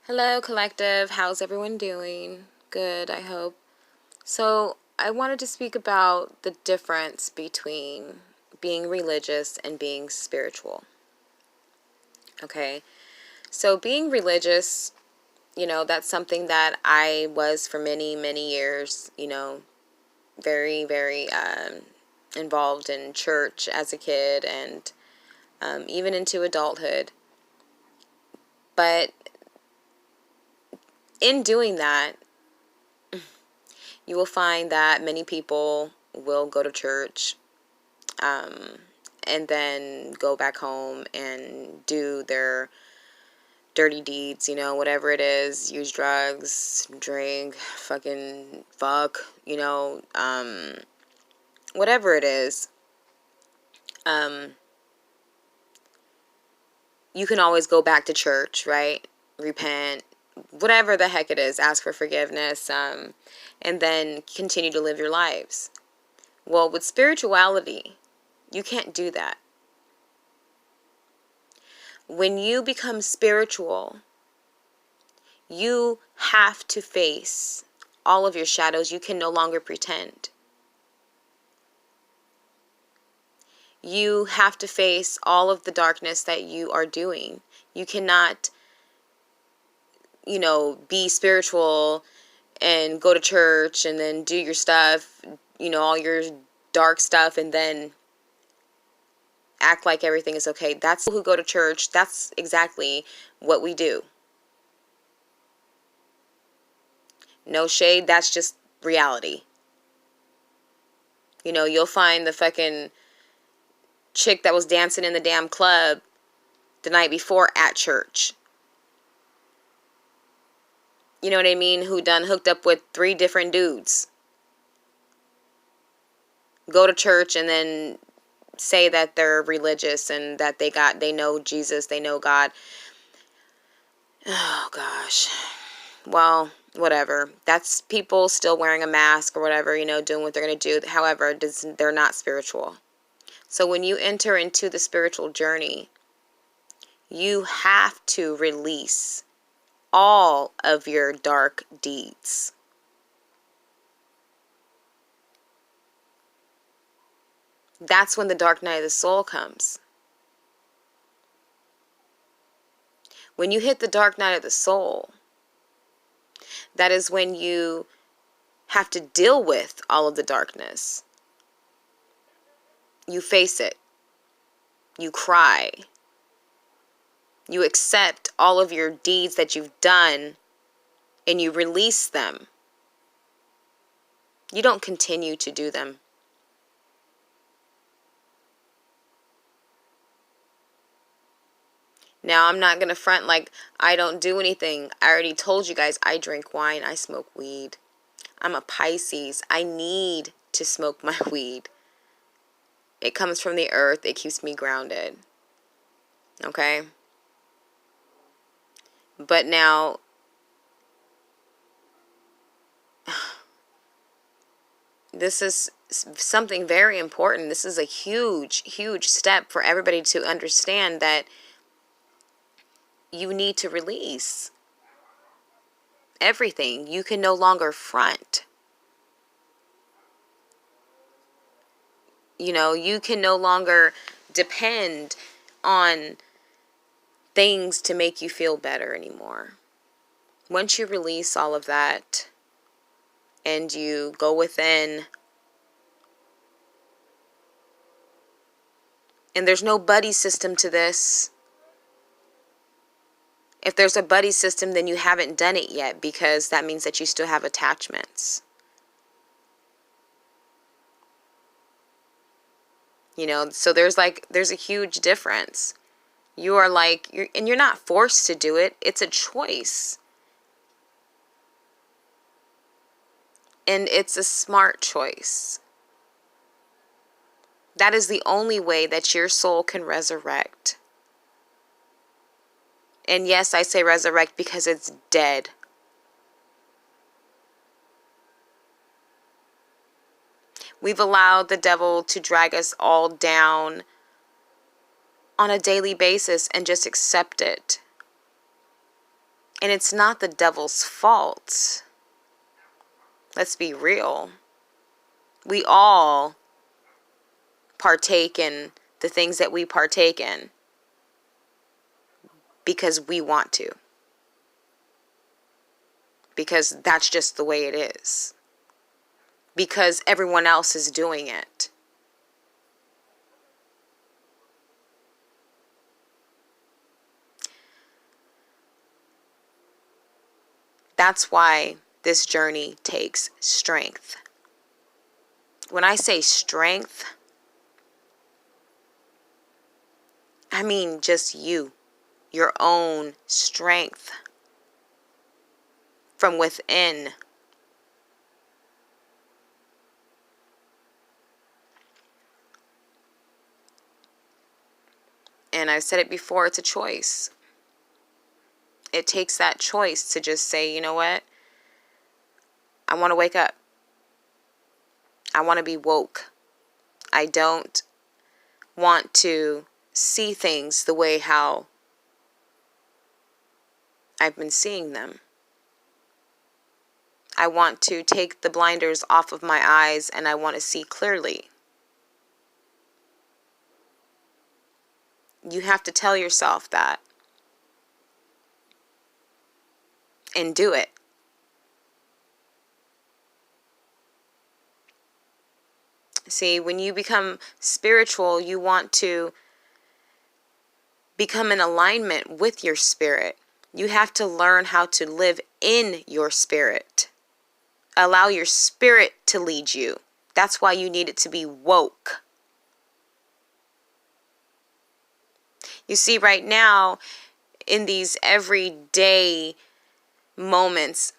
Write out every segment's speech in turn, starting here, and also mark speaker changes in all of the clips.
Speaker 1: Hello, collective. How's everyone doing? Good, I hope. So, I wanted to speak about the difference between being religious and being spiritual. Okay? So, being religious, that's something that I was for many, many years, very, very involved in church as a kid and even into adulthood. But in doing that, you will find that many people will go to church and then go back home and do their dirty deeds, whatever it is, use drugs, drink, fucking fuck, whatever it is. You can always go back to church, right? Repent, whatever the heck it is, ask for forgiveness, and then continue to live your lives. Well, with spirituality, you can't do that. When you become spiritual, you have to face all of your shadows. You can no longer pretend. You have to face all of the darkness that you are doing. You cannot, be spiritual and go to church and then do your stuff, all your dark stuff, and then act like everything is okay. That's people who go to church. That's exactly what we do. No shade. That's just reality. You'll find the fucking chick that was dancing in the damn club the night before at church. You know what I mean? Who done hooked up with 3 different dudes. Go to church and then say that they're religious and that they know Jesus, they know God. Oh gosh. Well, whatever. That's people still wearing a mask or whatever, doing what they're going to do. However, they're not spiritual. So when you enter into the spiritual journey, you have to release all of your dark deeds. That's when the dark night of the soul comes. When you hit the dark night of the soul, that is when you have to deal with all of the darkness. You face it. You cry. You accept all of your deeds that you've done and you release them. You don't continue to do them. Now, I'm not going to front like I don't do anything. I already told you guys I drink wine. I smoke weed. I'm a Pisces. I need to smoke my weed. It comes from the earth. It keeps me grounded. Okay? But now, this is something very important. This is a huge, huge step for everybody to understand that you need to release everything. You can no longer front. You can no longer depend on things to make you feel better anymore. Once you release all of that and you go within, and there's no buddy system to this. If there's a buddy system, then you haven't done it yet, because that means that you still have attachments. So there's a huge difference. You are and you're not forced to do it. It's a choice. And it's a smart choice. That is the only way that your soul can resurrect. And yes, I say resurrect because it's dead. We've allowed the devil to drag us all down on a daily basis and just accept it. And it's not the devil's fault. Let's be real. We all partake in the things that we partake in because we want to. Because that's just the way it is. Because everyone else is doing it. That's why this journey takes strength. When I say strength, I mean just you, your own strength from within. And I've said it before, it's a choice. It takes that choice to just say, you know what? I want to wake up. I want to be woke. I don't want to see things the way how I've been seeing them. I want to take the blinders off of my eyes and I want to see clearly. You have to tell yourself that and do it. See, when you become spiritual, you want to become in alignment with your spirit. You have to learn how to live in your spirit. Allow your spirit to lead you. That's why you need it to be woke. You see, right now, in these everyday moments,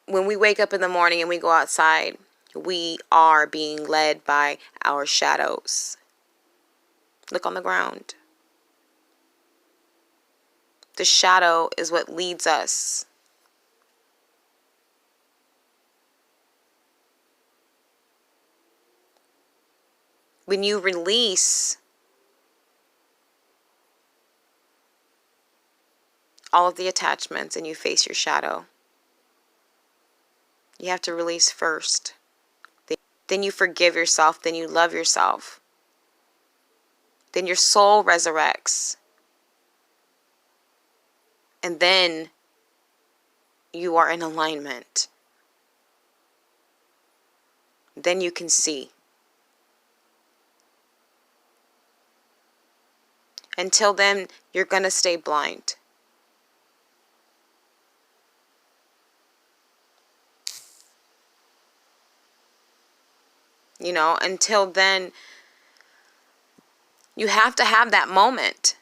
Speaker 1: when we wake up in the morning and we go outside, we are being led by our shadows. Look on the ground. The shadow is what leads us. When you release all of the attachments and you face your shadow, you have to release first. Then you forgive yourself. Then you love yourself. Then your soul resurrects. And then you are in alignment. Then you can see. Until then, you're going to stay blind. You know, until then, you have to have that moment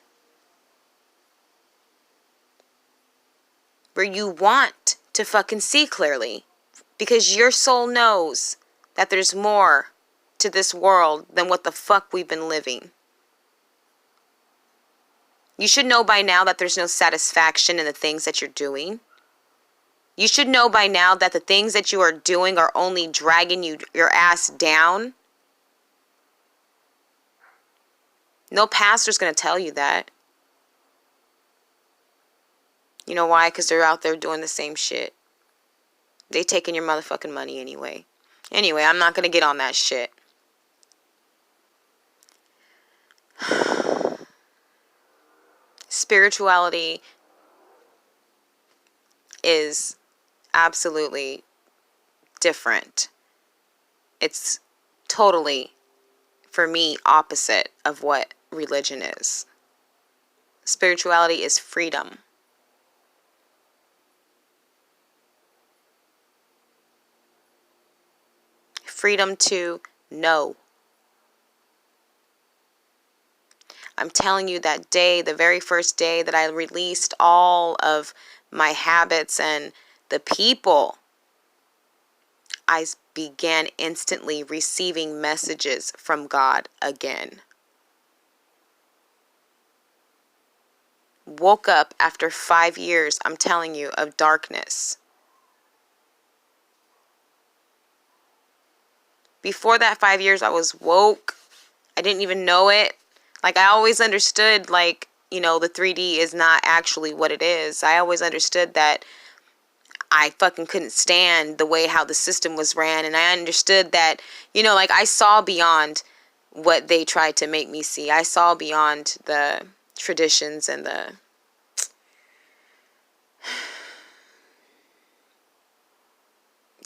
Speaker 1: where you want to fucking see clearly. Because your soul knows that there's more to this world than what the fuck we've been living. You should know by now that there's no satisfaction in the things that you're doing. You should know by now that the things that you are doing are only dragging your ass down. No pastor's going to tell you that. You know why? Because they're out there doing the same shit. They taking your motherfucking money anyway. Anyway, I'm not going to get on that shit. Spirituality is absolutely different. It's totally, for me, opposite of what religion is. Spirituality is freedom. Freedom to know. I'm telling you, that day, the very first day that I released all of my habits and the people, I began instantly receiving messages from God again. Woke up after 5 years, I'm telling you, of darkness. Before that 5 years, I was woke. I didn't even know it. Like, I always understood, like, the 3D is not actually what it is. I always understood that I fucking couldn't stand the way how the system was ran. And I understood that, like, I saw beyond what they tried to make me see. I saw beyond the traditions and the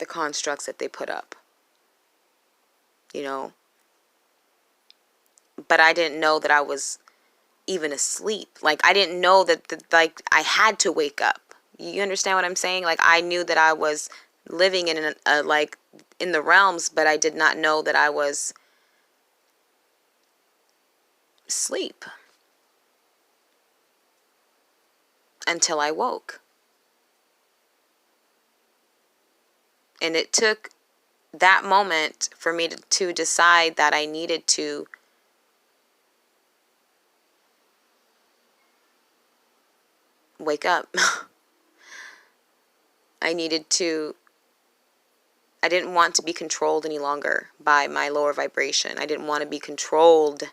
Speaker 1: constructs that they put up, But I didn't know that I was even asleep. Like, I didn't know that like, I had to wake up. You understand what I'm saying? Like, I knew that I was living in like, in the realms, but I did not know that I was asleep until I woke. And it took that moment for me to decide that I needed to wake up. I didn't want to be controlled any longer by my lower vibration. I didn't want to be controlled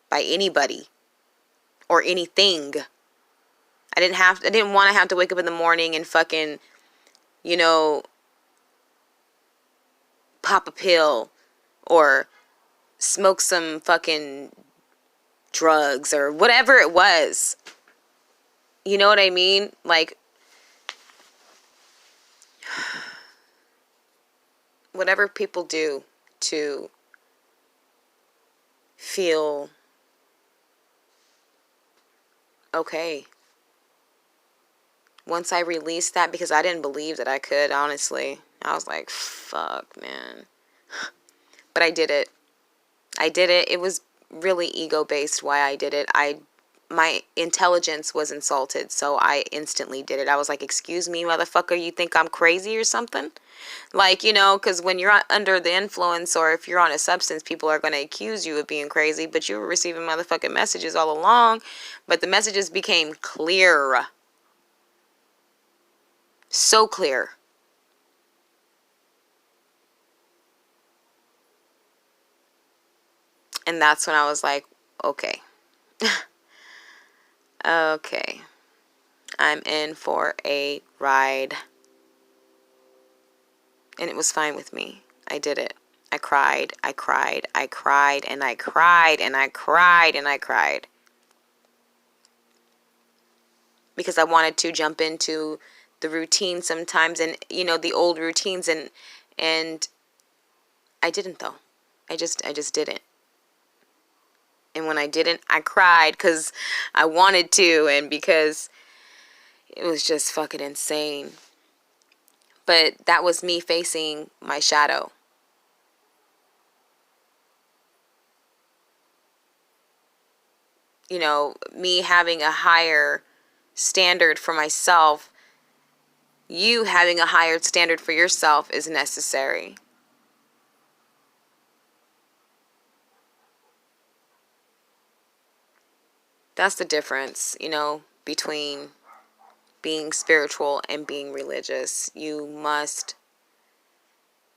Speaker 1: by anybody or anything. I didn't want to have to wake up in the morning and fucking, pop a pill or smoke some fucking drugs or whatever it was. You know what I mean? Like, whatever people do to feel okay. Once I released that, because I didn't believe that I could, honestly. I was like, fuck, man. But I did it. It was really ego-based why I did it. My intelligence was insulted, so I instantly did it. I was like, excuse me, motherfucker, you think I'm crazy or something? Like, because when you're under the influence or if you're on a substance, people are going to accuse you of being crazy, but you were receiving motherfucking messages all along. But the messages became clear. So clear. And that's when I was like, okay. Okay. I'm in for a ride. And it was fine with me. I did it. I cried, and I cried, and I cried, and I cried. Because I wanted to jump into the routine sometimes and, the old routines and I didn't though. I just didn't. And when I didn't, I cried because I wanted to and because it was just fucking insane. But that was me facing my shadow. Me having a higher standard for myself, you having a higher standard for yourself is necessary. That's the difference, between being spiritual and being religious.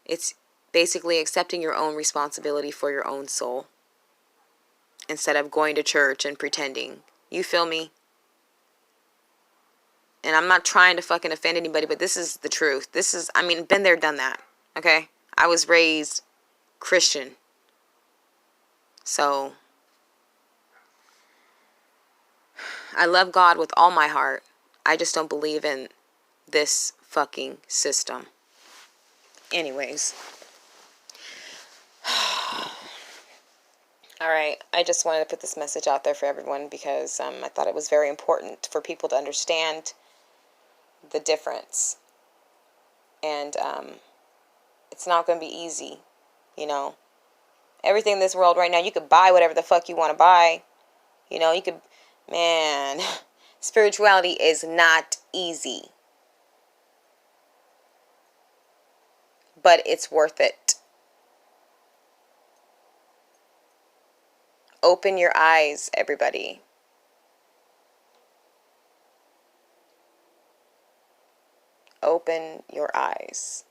Speaker 1: It's basically accepting your own responsibility for your own soul instead of going to church and pretending. You feel me? And I'm not trying to fucking offend anybody, but this is the truth. Been there, done that. Okay? I was raised Christian. So, I love God with all my heart. I just don't believe in this fucking system. Anyways. Alright, I just wanted to put this message out there for everyone because I thought it was very important for people to understand the difference. And it's not going to be easy, Everything in this world right now, you could buy whatever the fuck you want to buy. Man, spirituality is not easy. But it's worth it. Open your eyes, everybody. Open your eyes.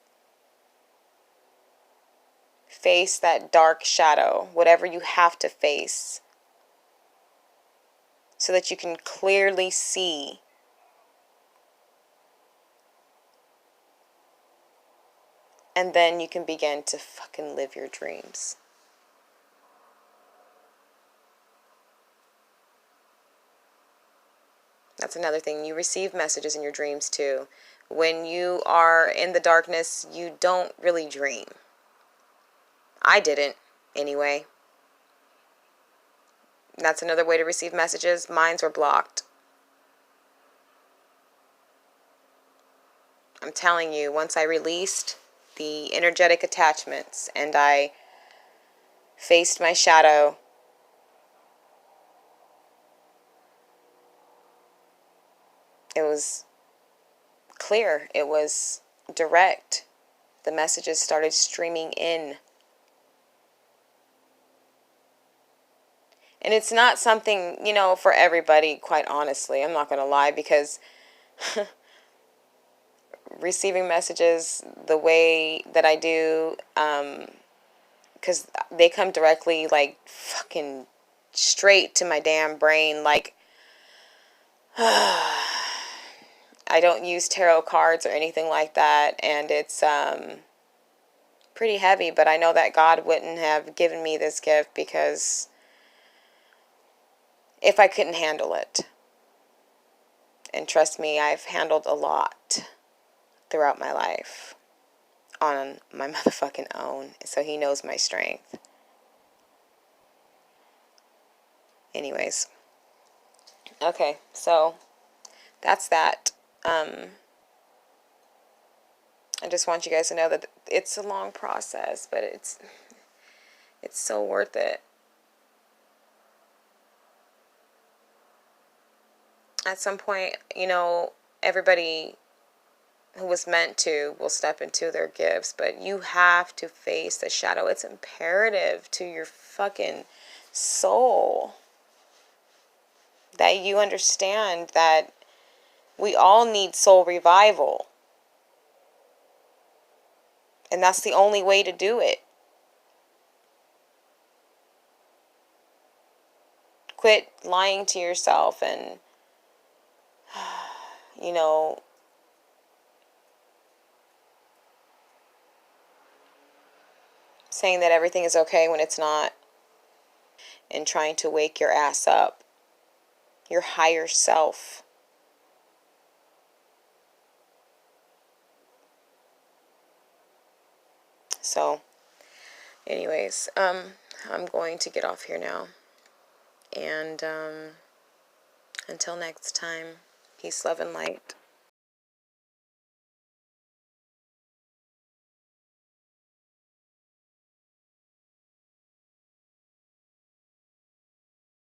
Speaker 1: Face that dark shadow, whatever you have to face. so that you can clearly see. And then you can begin to fucking live your dreams. That's another thing. You receive messages in your dreams too. When you are in the darkness, you don't really dream. I didn't, anyway. That's another way to receive messages. Mines were blocked. I'm telling you, once I released the energetic attachments and I faced my shadow, it was clear. It was direct. The messages started streaming in. And it's not something, for everybody, quite honestly. I'm not going to lie, because receiving messages the way that I do, because they come directly, like, fucking straight to my damn brain. Like, I don't use tarot cards or anything like that, and it's pretty heavy, but I know that God wouldn't have given me this gift because if I couldn't handle it. And trust me, I've handled a lot throughout my life on my motherfucking own. So he knows my strength. Anyways. Okay, so that's that. I just want you guys to know that it's a long process, but it's so worth it. At some point, everybody who was meant to will step into their gifts, but you have to face the shadow. It's imperative to your fucking soul that you understand that we all need soul revival. And that's the only way to do it. Quit lying to yourself and, saying that everything is okay when it's not. And trying to wake your ass up. Your higher self. So, anyways, I'm going to get off here now. And until next time, peace, love, and light.